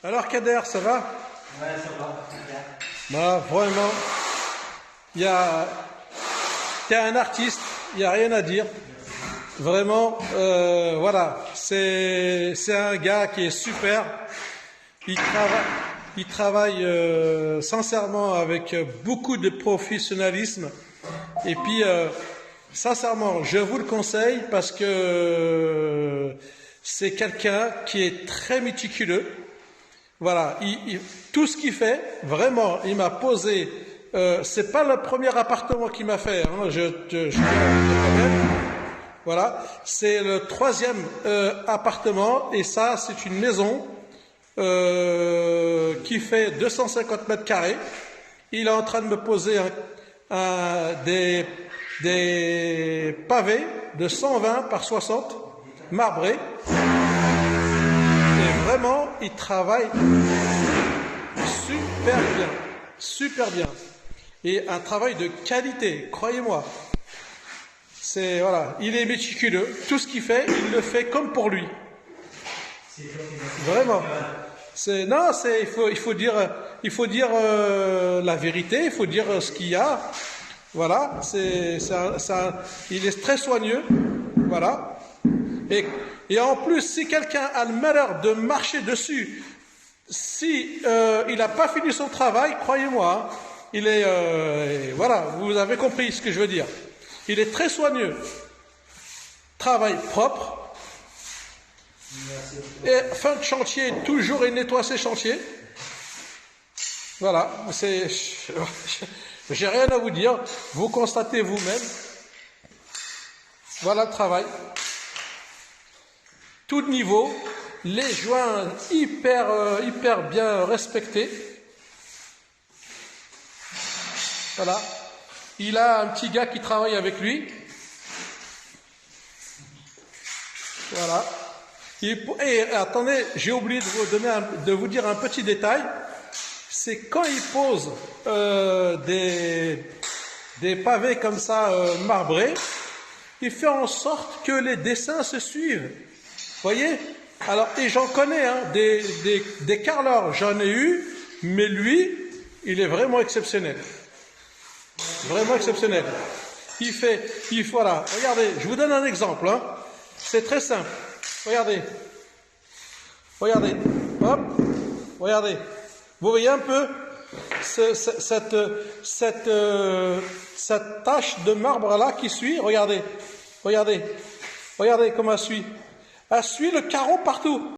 Alors Kader, ça va? Ouais, ça va. Bah vraiment, t'es un artiste, il n'y a rien à dire. Vraiment, voilà, c'est un gars qui est super. Il travaille sincèrement avec beaucoup de professionnalisme. Et puis, sincèrement, je vous le conseille parce que c'est quelqu'un qui est très méticuleux. Voilà, tout ce qu'il fait, vraiment, il m'a posé. C'est pas le premier appartement qu'il m'a fait. Hein, je voilà, c'est le troisième appartement et ça, c'est une maison qui fait 250 mètres carrés. Il est en train de me poser des pavés de 120 par 60 marbrés. Et vraiment, il travaille super bien. Et un travail de qualité, croyez-moi. Voilà, il est méticuleux. Tout ce qu'il fait, il le fait comme pour lui. Vraiment. Il faut dire la vérité. Il faut dire ce qu'il y a. Voilà. Il est très soigneux. Voilà. Et en plus, si quelqu'un a le malheur de marcher dessus, si il n'a pas fini son travail, croyez-moi, voilà, vous avez compris ce que je veux dire. Il est très soigneux, travail propre, et fin de chantier, toujours il nettoie ses chantiers. Voilà, j'ai rien à vous dire, vous constatez vous-même. Voilà le travail. Tout niveau, les joints hyper bien respectés. Voilà. Il a un petit gars qui travaille avec lui. Voilà. Et attendez, j'ai oublié de vous dire un petit détail. C'est quand il pose des pavés comme ça marbrés, il fait en sorte que les dessins se suivent. Voyez? Alors, et j'en connais, hein, des carreleurs, j'en ai eu, mais lui, il est vraiment exceptionnel. Vraiment exceptionnel. Voilà. Regardez, je vous donne un exemple, hein. C'est très simple. Regardez. Hop. Regardez. Vous voyez un peu cette tache de marbre là qui suit. Regardez comment elle suit. Elle suit le carreau partout.